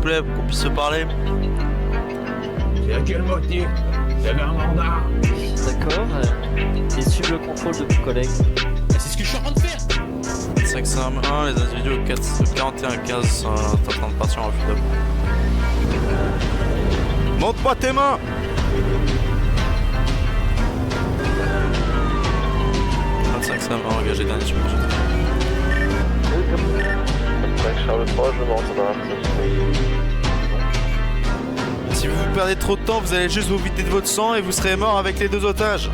plaît, pour qu'on puisse se parler. C'est à quel motif? Vous avez un mandat? D'accord. Et suivre le contrôle de mon collègue. C'est ce que je suis en train de faire. 551, les individus au 41-15 sont en train de partir en refus d'homme. Montre-moi tes mains! Engagé dernier sur le projet. Charles 3, je me rends dans la Si vous perdez trop de temps, vous allez juste vous vider de votre sang et vous serez mort avec les 2 otages.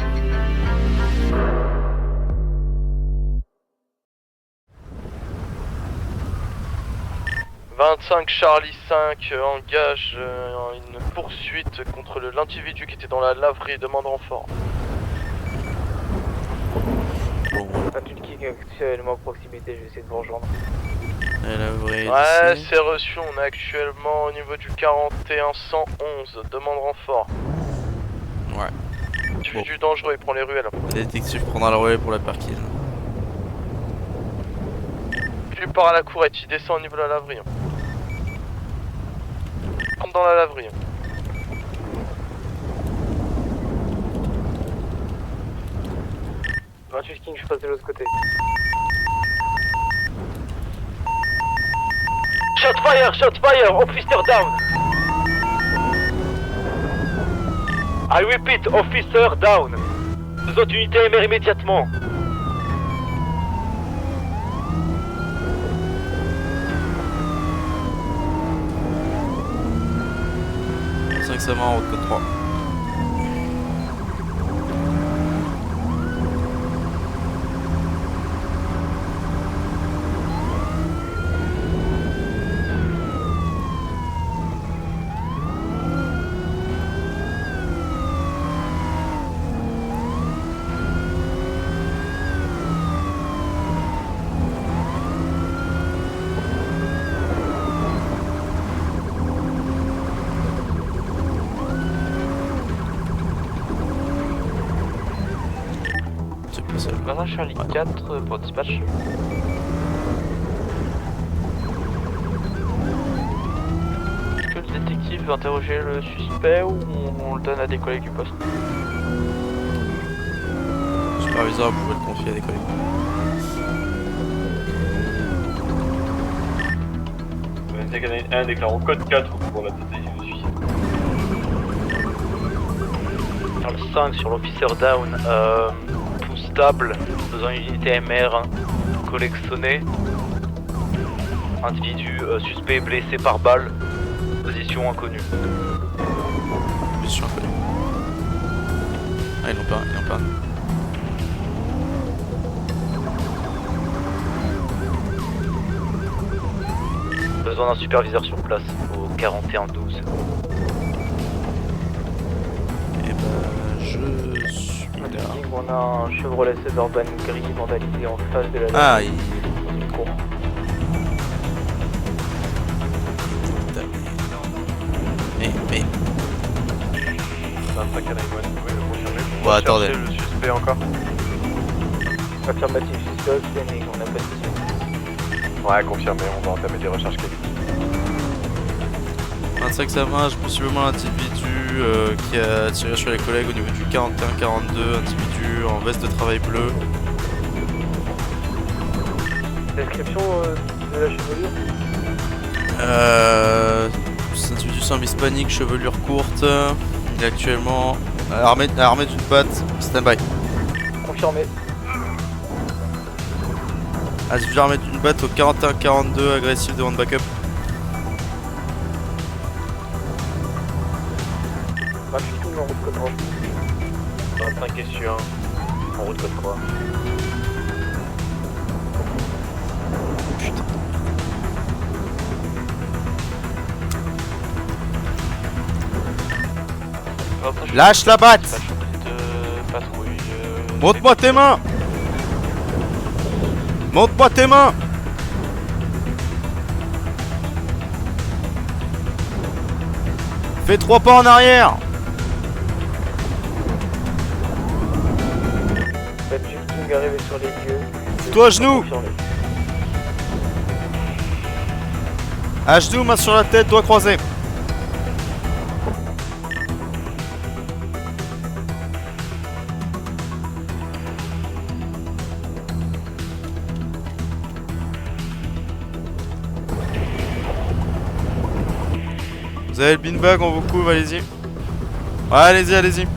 Charlie 5 engage une poursuite contre l'individu qui était dans la laverie et demande renfort. Adulte qui est actuellement à proximité, je vais essayer de vous rejoindre. Ouais, c'est reçu, on est actuellement au niveau du 41-111, demande renfort. Ouais. Individu dangereux, il prend les ruelles. Le détective prendra le relais pour la perquise. Il part à la courette, il descend au niveau de la laverie. Rentre dans la laverie. King, je passe de l'autre côté. Shot fire, officer down. I repeat, officer down. Nous autres unités MR immédiatement. Ça va en route code 3. Maintenant Charlie 4 pour dispatch. Est-ce que le détective veut interroger le suspect ou on le donne à des collègues du poste? Superviseur, vous pouvez le confier à des collègues. Un déclarant code 4 pour la tentative de suicide. Charles 5 sur l'officer down. Stable, besoin d'une unité MR collectionnée. Individu suspect blessé par balle. Position inconnue. Position inconnue. Ah, ils n'ont pas, Besoin d'un superviseur sur place au 41-12. Et bah, je suis là. On a un Chevrolet Suburban gris vandalisé en face de la Ah, dans une cour. Mais... 25 à 911, vous pouvez le confirmer. Bon, attendez. Le suspect encore. Affirmatif, suspect, standing, on a pas de vision. Ouais, confirmé, on va entamer des recherches qualifiées. 25 ça marche, possiblement l'individu qui a tiré sur les collègues au niveau du 41-42, individu en veste de travail bleu. Description de la chevelure? C'est un individu sans hispanique, chevelure courte. Il est actuellement armé d'une batte, stand-by. Confirmé. Individu armé d'une batte au 41-42, agressif devant backup. Tout en route code 3. 25 est sûr, en route code 3. Putain. Lâche la batte! Montre-moi tes mains! Montre-moi tes mains! Fais 3 pas en arrière! King arrivé sur les lieux. Toi à genoux! À genoux, main sur la tête, doigts croisés. Vous avez le beanbag, on vous couvre, allez-y. Ouais, allez-y, allez-y.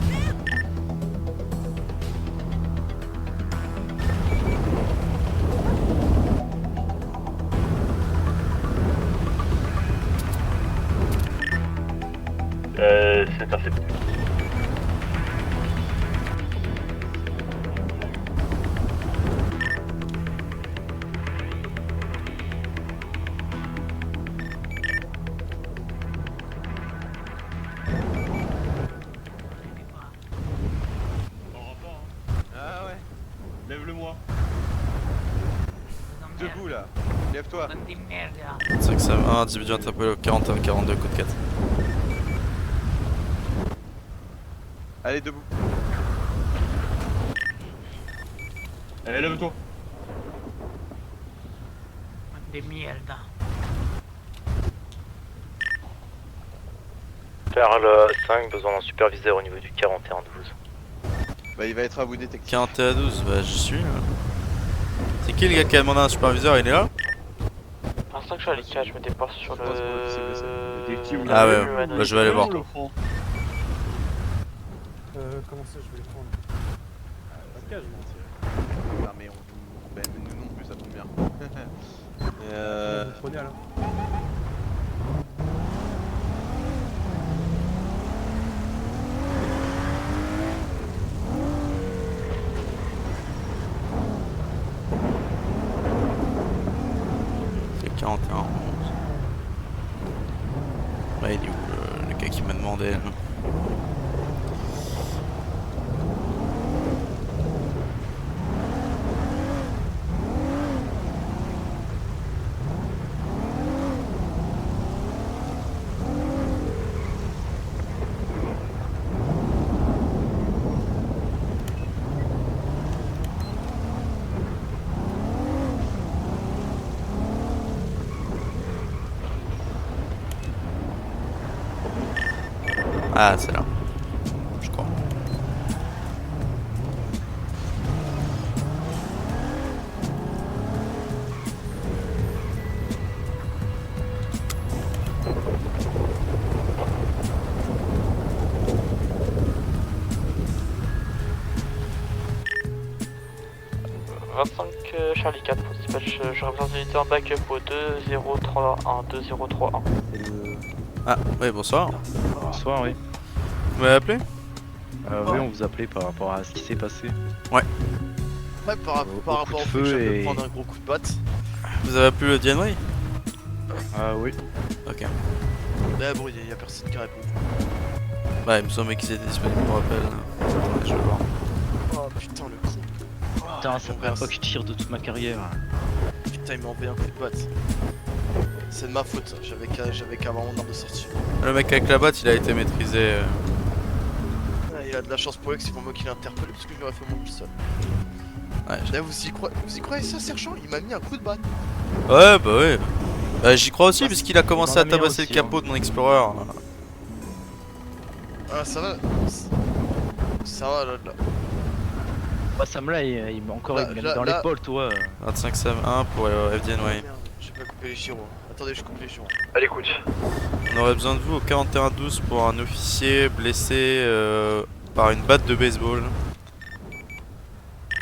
C'est intercepté. Ah ouais. Lève-le-moi. Debout là. Lève-toi. 5 ça 1, individu interpellé au 41 42 code 4. Allez, debout. Allez, lève-toi. Perle 5, besoin d'un superviseur au niveau du 41-12. Bah, il va être à vous détecter. 41 12, bah j'y suis. C'est qui le gars qui a demandé un superviseur, il est là? Pour l'instant que je suis à l'écart, je me déplace sur le... Ah ouais, bah je vais aller voir. Comment ça je vais les prendre? Pas de cage, Ah, mais on vous. Bah, nous non plus, ça tombe bien. vous prenez alors. C'est 41 11. Bah il est où le gars qui m'a demandé là? Ah, c'est là. Je crois. Charlie 4 pour dispatch, je représente l'unité en backup au 2031 2031. Ah, oui, bonsoir. Bonsoir, oui. Vous m'avez appelé? Oui, on vous appelait par rapport à ce qui s'est passé. Ouais, par Au rapport coup de au fait feu que je viens de et- prendre un gros coup de batte. Vous avez appelé le DNY? Ah oui. Ok. Mais bon, y a personne qui répond. Bah, il me semblait qu'ils étaient disponibles pour appel. Ouais, je vais voir. Oh putain, le con. Putain, c'est la première fois que je tire de toute ma carrière. Putain, il m'a envoyé un coup de batte. C'est de ma faute, ça. J'avais qu'à avoir mon arme de sortie. Le mec avec la batte, il a été maîtrisé. Ah, il a de la chance pour eux que c'est pour moi qui l'ai interpellé parce que je lui aurais fait mon pistol. Ouais, Là, vous y croyez ça, sergent? Il m'a mis un coup de batte. ouais, bah ouais. Bah, j'y crois aussi, puisqu'il a commencé m'en à a mis un tabasser aussi, le capot de mon Explorer. Ah, ça va. Ça va, là. Bah, Sam là, il m'a encore Là, il m'a mis là, dans là. l'épaule, toi. 25 Sam 1 pour FDNY. Merde, j'ai pas coupé les gyros. Attendez, je coupe les gyros. À l'écoute. On aurait besoin de vous au 41-12 pour un officier blessé par une batte de baseball.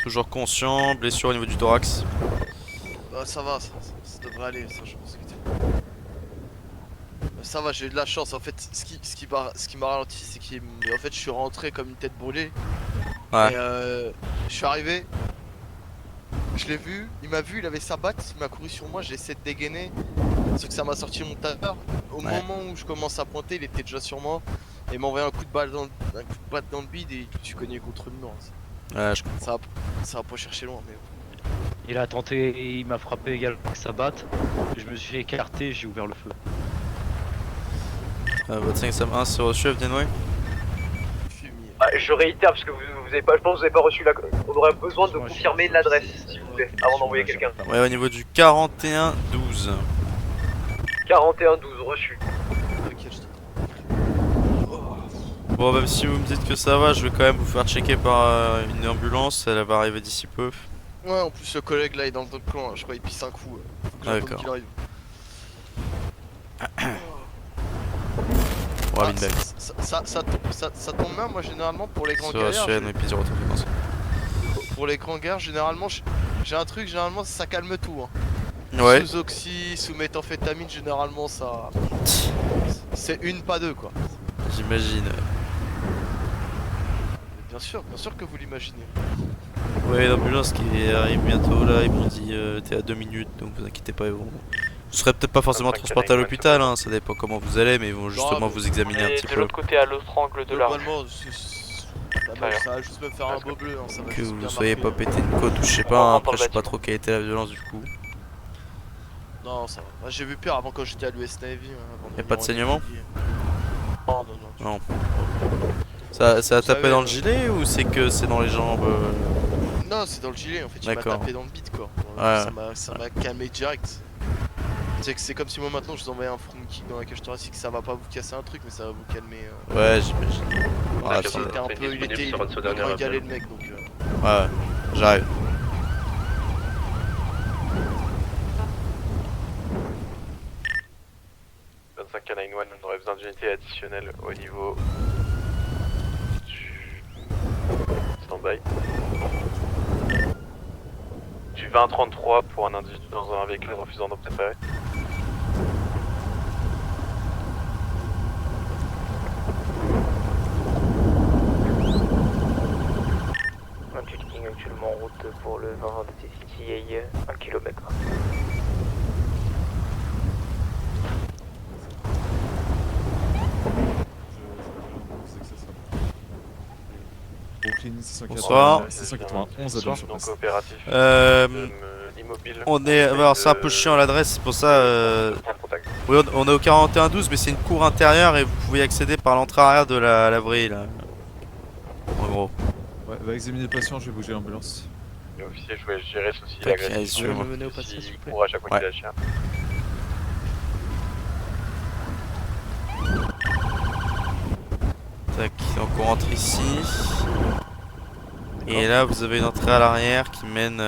Toujours conscient, blessure au niveau du thorax. Bah, ça va, ça devrait aller, ça, je pense que ça va, j'ai eu de la chance. En fait, ce qui m'a ralenti, c'est qu'en fait, je suis rentré comme une tête brûlée. Ouais. Et je suis arrivé, je l'ai vu, il m'a vu, il avait sa batte, il m'a couru sur moi, j'ai essayé de dégainer. Sauf que ça m'a sorti mon taper. Au moment où je commence à pointer, il était déjà sur moi. Et il m'a envoyé un coup de batte dans le bide et je suis cogné contre le mur. Ouais, je comprends. Ça va pas chercher loin, mais Il a tenté, il m'a frappé également avec sa batte. Je me suis écarté, j'ai ouvert le feu. Votre 5 Sam 1 c'est reçu FDNY. fumier. Je réitère parce que vous avez pas, je pense que vous avez pas reçu la. On aurait besoin de Moi, je- confirmer l'adresse, s'il vous plaît, avant d'envoyer quelqu'un. Ouais, au niveau du 41-12. 41-12, reçu. T'inquiète, je t'attends. Bon, même si vous me dites que ça va, je vais quand même vous faire checker par une ambulance, elle va arriver d'ici peu. Ouais, en plus le collègue là est dans le clan, là. Je crois qu'il pisse un coup. Faut que j'attende D'accord. qu'il arrive. Bon, Ah, Winbeck. ça tombe bien, moi généralement pour les grands Sur guerriers. chaîne et puis sur votre fréquence. Pour les grands guerres, généralement j'ai un truc, généralement ça calme tout. Hein. Ouais. Sous oxy, sous méthamphétamine, généralement ça. C'est une, pas deux quoi. J'imagine. Bien sûr que vous l'imaginez. Ouais, l'ambulance qui arrive bientôt là, ils m'ont dit t'es à 2 minutes, donc vous inquiétez pas, ils vont... Vous serez peut-être pas forcément transporté à l'hôpital, hein, ça dépend comment vous allez, mais ils vont justement vous examiner un petit peu. côté à l'autre angle de la rue. Globalement, ça va juste me faire un beau bleu. Hein, ça va Que juste vous bien soyez marquer. pas pété une côte ou je sais pas, hein, après je sais pas trop quelle était la violence du coup. Non, ça va. Moi, j'ai vu pire avant quand j'étais à l'US Navy. Hein, Y'a pas de saignement? Non. Non. Ça a Vous tapé savez, dans le gilet ou c'est que c'est dans les jambes Non, c'est dans le gilet en fait. Il m'a D'accord. tapé dans le bit quoi. Ouais. Ça m'a calmé direct. C'est comme si moi maintenant je vous envoyais un front kick dans la cage thoracique, ça va pas vous casser un truc mais ça va vous calmer. Ouais, j'imagine. Ah, Ouais, il était un peu, il était galé le mec donc. ouais, j'arrive. on aurait besoin d'unités additionnelles au niveau du stand-by. Du 20-33 pour un individu dans un véhicule refusant d'obtempérer. King actuellement en route pour le 20 de City, 1 km. Brooklyn, Bonsoir. 691 à sur place. Donc opératif. Immobile. On est... Alors c'est un peu chiant l'adresse, c'est pour ça... Oui, on est au 41-12, mais c'est une cour intérieure et vous pouvez y accéder par l'entrée arrière de la laverie là. En gros. Ouais, va examiner le patient, je vais bouger l'ambulance. Officier, je vais gérer ceci, Tac, allez, l'agressivité, suivez-moi. Me mener au passage, s'il vous plaît. courage à quoi qu'il Ouais. a chien. Tac, donc on rentre ici. Et là vous avez une entrée à l'arrière qui mène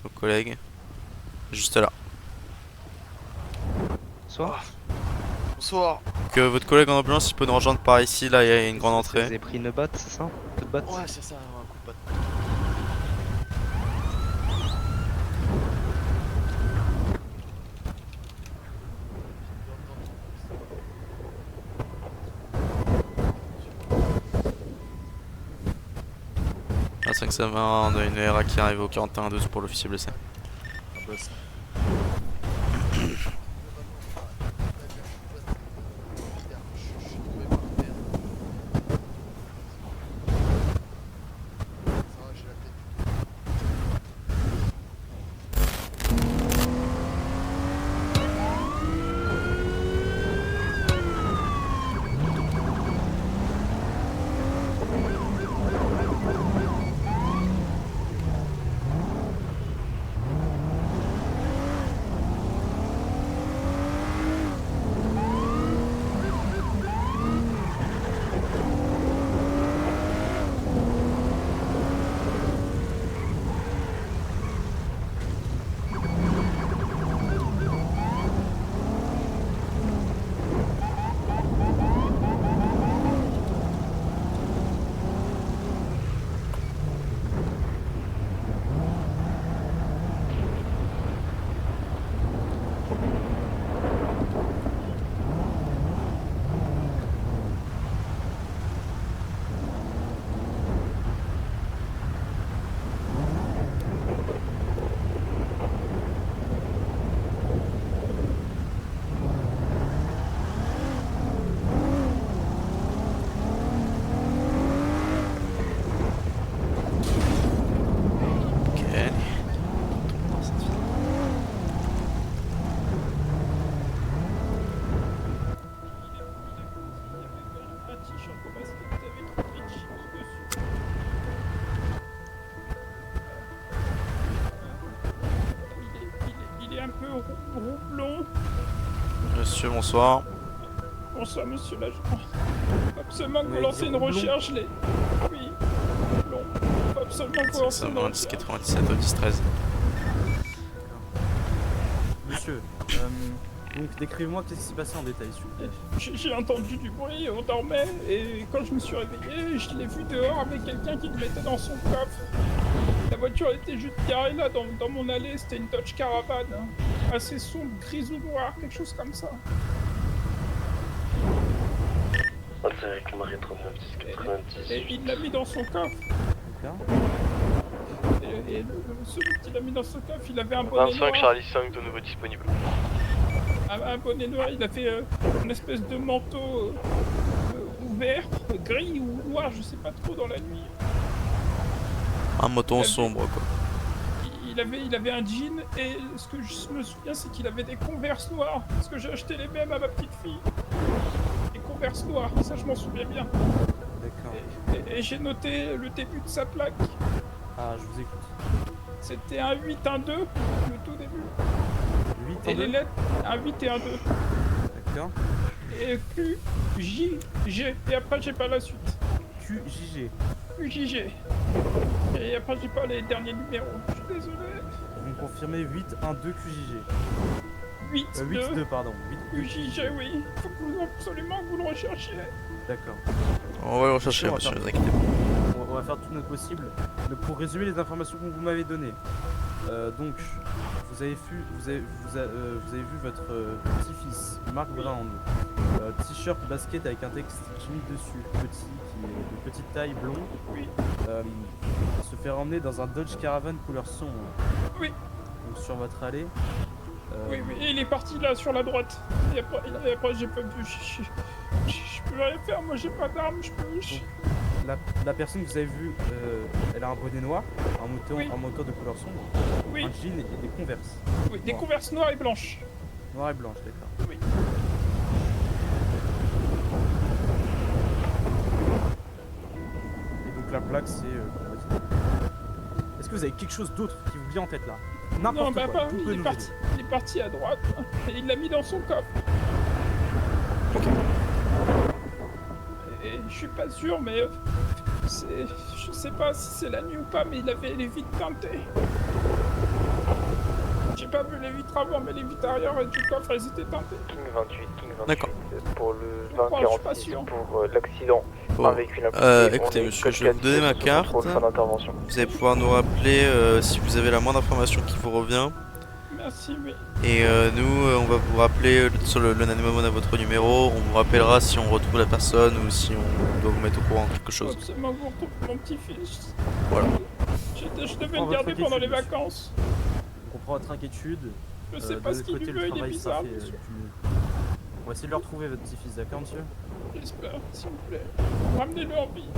aux collègues. Juste là. Bonsoir. Bonsoir. Donc votre collègue en ambulance il peut nous rejoindre par ici, là il y a une grande Vous entrée. avez pris une batte, c'est ça? Un coup de batte? Ouais, c'est ça, un coup de batte. Ah, 5 ça va, on a une ERA qui arrive au 41-12 pour l'officier blessé. Ah bah, ça. Il est un peu roublon. Monsieur, bonsoir. Bonsoir, monsieur l'agent. Faut absolument que vous Ouais, lancez une Blond. recherche, les... Oui, Blond. Faut absolument que vous lancez une 90 recherche. 97 au 10 13. Monsieur, donc décrivez-moi qu'est-ce qui s'est passé en détail, s'il vous plaît. J'ai entendu du bruit, on dormait, et quand je me suis réveillé, je l'ai vu dehors avec quelqu'un qui le mettait dans son coffre. La voiture était juste garée là, dans mon allée, c'était une Dodge Caravan, hein. Assez sombre, grise ou noire, quelque chose comme ça. Et il l'a mis dans son coffre. D'accord. Et celui qui l'a mis dans son coffre, il avait un bonnet 25 noir. Charlie 5 de nouveau disponible. Un bonnet noir, il a fait une espèce de manteau ouvert, gris ou noir, je sais pas trop, dans la nuit. Un moton sombre quoi. Il avait un jean et ce que je me souviens c'est qu'il avait des Converse noirs parce que j'ai acheté les mêmes à ma petite fille. Des Converse noirs, ça je m'en souviens bien. D'accord. Et j'ai noté le début de sa plaque. Ah, je vous écoute. C'était un 8, un 2, le tout début. 8 Et en les 2. lettres, un 8 et un 2. D'accord. Et Q, J, G. Et après j'ai pas la suite. QJG. QJG. Et après j'ai pas les derniers numéros. Je suis désolé. Vous me confirmez 8, 1, 2 QJG. 8, 8, 2. 2, pardon. 8, 2. QJG, oui. Faut que vous, absolument que vous le recherchiez. D'accord. On va le rechercher, On va monsieur, faire- ne vous inquiétez pas. On va faire tout notre possible. Donc, pour résumer les informations que vous m'avez données, donc vous avez vu votre petit-fils, Mark Brown, t-shirt basket avec un texte Jimmy dessus, de petite taille, blond, Oui. se faire emmener dans un Dodge Caravan couleur sombre. Oui. Donc sur votre allée. Oui, et il est parti là sur la droite. Et après j'ai pas pu. Je peux rien faire, moi j'ai pas d'armes, je peux. La personne que vous avez vue, elle a un bonnet noir, Oui. un moteur de couleur sombre, Oui. un jean et des Converse. Oui, des Noir. Converse noires et blanches. Noir et blanche, d'accord. Oui. Et donc la plaque c'est... Est-ce que vous avez quelque chose d'autre qui vous vient en tête là? N'importe Non, bah quoi, pas, vous pouvez nous aider. il est parti à droite. Et il l'a mis dans son coffre. Et je suis pas sûr, mais je sais pas si c'est la nuit ou pas, mais il avait les vitres teintées. J'ai pas vu les vitres avant, mais les vitres arrière et du coffre, elles étaient teintées. King 28, King 28. D'accord. Pour le Je crois, je suis pas 2046 sûr. pour l'accident. Bon. Un véhicule impliqué. Écoutez, On est monsieur, code je vais vous 4, donner ma sous carte. contrôle, fin d'intervention. Vous allez pouvoir nous rappeler si vous avez la moindre information qui vous revient. Merci, oui. Et nous, on va vous rappeler sur le Nanomon à votre numéro. On vous rappellera si on retrouve la personne ou si on doit vous mettre au courant de quelque Faut chose. absolument que vous retrouviez mon petit-fils. Voilà. Je devais Prends le garder votre pendant les inquiétude, vacances. On comprend votre inquiétude. Je sais De pas ce notre qu'il côté, veut, le il est travail bizarre, sera fait, monsieur. On va essayer de le retrouver, votre petit-fils, d'accord, monsieur? J'espère, s'il vous plaît. Ramenez-le en vie.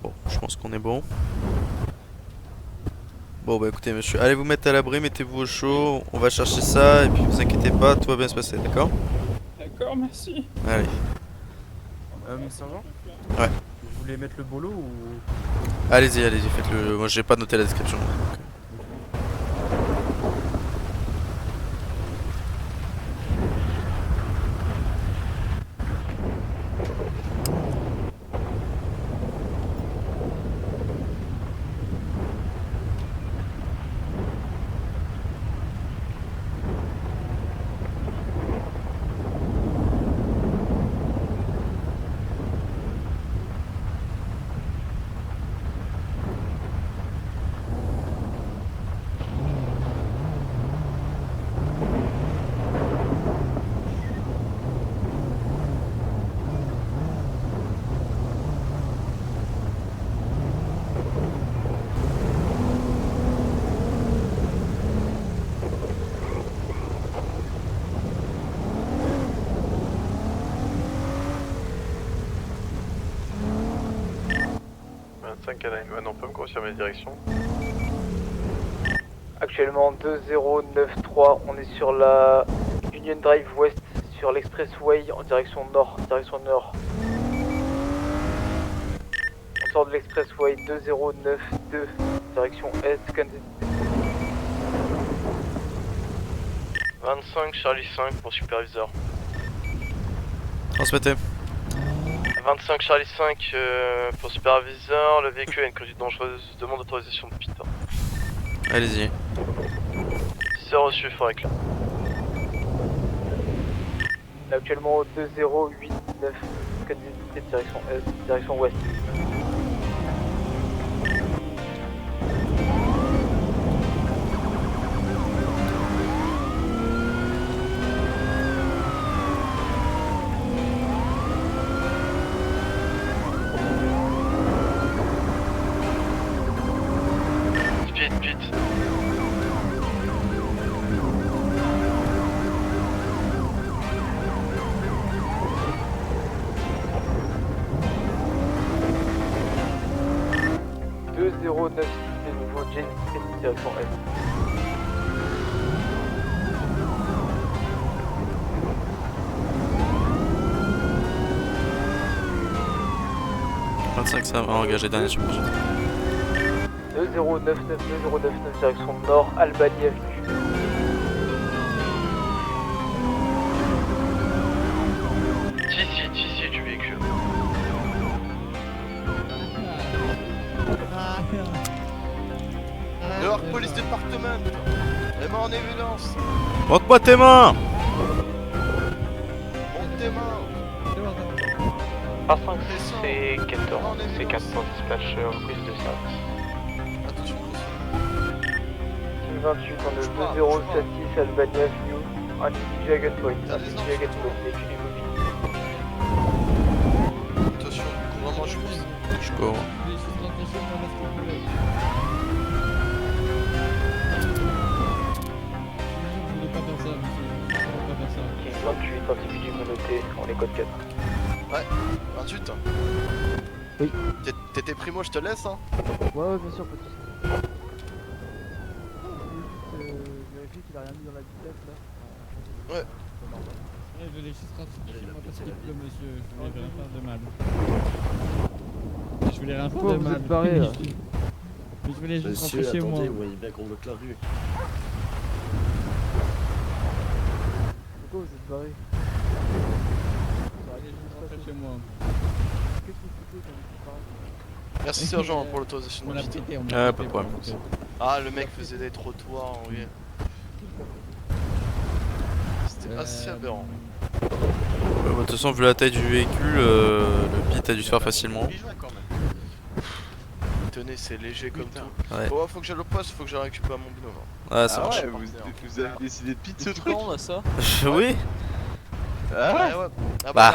Bon, je pense qu'on est bon. Bon bah écoutez monsieur, allez vous mettre à l'abri, mettez-vous au chaud, on va chercher ça et puis vous inquiétez pas, tout va bien se passer, d'accord? D'accord, merci. Allez. Sergent? Ouais. Vous voulez mettre le bolo ou... Allez-y, faites-le. Moi j'ai pas noté la description. donc, On peut me confirmer la direction? Actuellement 2093, on est sur la Union Drive West, sur l'Expressway en direction nord, On sort de l'Expressway 2092, direction est, 25 Charlie 5 pour superviseur. Transmettez. 25 Charlie 5 pour superviseur, le véhicule a une conduite dangereuse, demande d'autorisation de piste. Allez-y. C'est reçu, fort éclat. Actuellement au 2089, code d'unité direction Est, direction Ouest. Speed. 2096 de nouveau Jane Street, direction Est. Ça va engager dernier superviseur. 2099 direction Nord, Albany Avenue. Ici du véhicule. Dehors, police département. Les mains en évidence. Montre-moi tes mains. Monte tes mains. A5 c'est 14, c'est 400 dispatch prise de service. 28 on est 2076 Albany Avenue, individu à gunpoint, véhicule immobile. Attention, vraiment je pousse. Je cours. King 28, individu menotté, on est code 4. Ouais, 28. Oui. T'étais primo, je te laisse hein. Ouais, bien sûr, pas de soucis. Vérifier qu'il a rien mis dans la bibliothèque là. Ouais. Je voulais juste rafraîchir moi parce qu'il pleut, monsieur. Je voulais rien faire de mal. Je voulais rien faire de mal. Vous êtes barré là. Mais je voulais juste rafraîchir moi. Vous voyez bien qu'on bloque la rue. Pourquoi vous êtes barré? Rafraîchir moi. Qu'est-ce que vous foutez quand vous parlez? Merci sergent pour l'autorisation de On l'a quitter. pété, on Ah, l'a pas de pété. problème. Ah, le mec faisait des trottoirs, oui. C'était assez aberrant. De toute façon, vu la taille du véhicule, le pit a dû se faire facilement. Tenez, c'est léger comme tout. Ouais. Bon, faut que j'aille au poste, faut que j'aille récupérer mon binôme. Ah, ça marche. Vous avez décidé de pit ce truc Quand là ça Oui. Ah ouais. Ah Bah,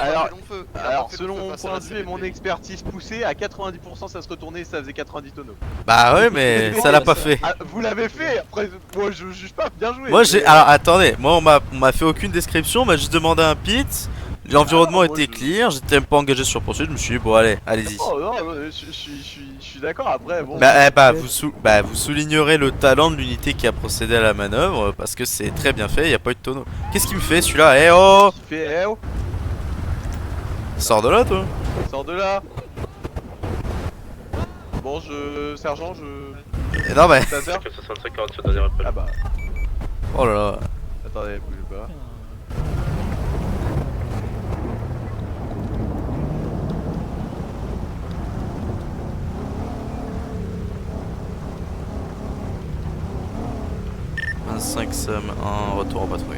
alors, Selon mon point de vue et mon expertise poussée, à 90% ça se retournait et ça faisait 90 tonneaux. Bah ouais, mais ça l'a pas fait. Ah, vous l'avez fait, après moi je juge pas, bien joué. Moi j'ai... Alors attendez, moi on m'a fait aucune description, on m'a juste demandé un pit. L'environnement était clear, j'étais même pas engagé sur poursuite, je me suis dit bon allez, allez-y. Oh non, je suis d'accord, après bon... Vous soulignerez le talent de l'unité qui a procédé à la manœuvre, parce que c'est très bien fait, y a pas eu de tonneau. Qu'est-ce qu'il me fait celui-là? Eh oh! Il fait, eh oh! Sors de là toi! Sors de là! Bon, sergent, Eh non mais... Ça sert? 65 47 dernier appel. Ah bah... Oh là là. Attendez, bougez pas. Somme 1, retour en patrouille.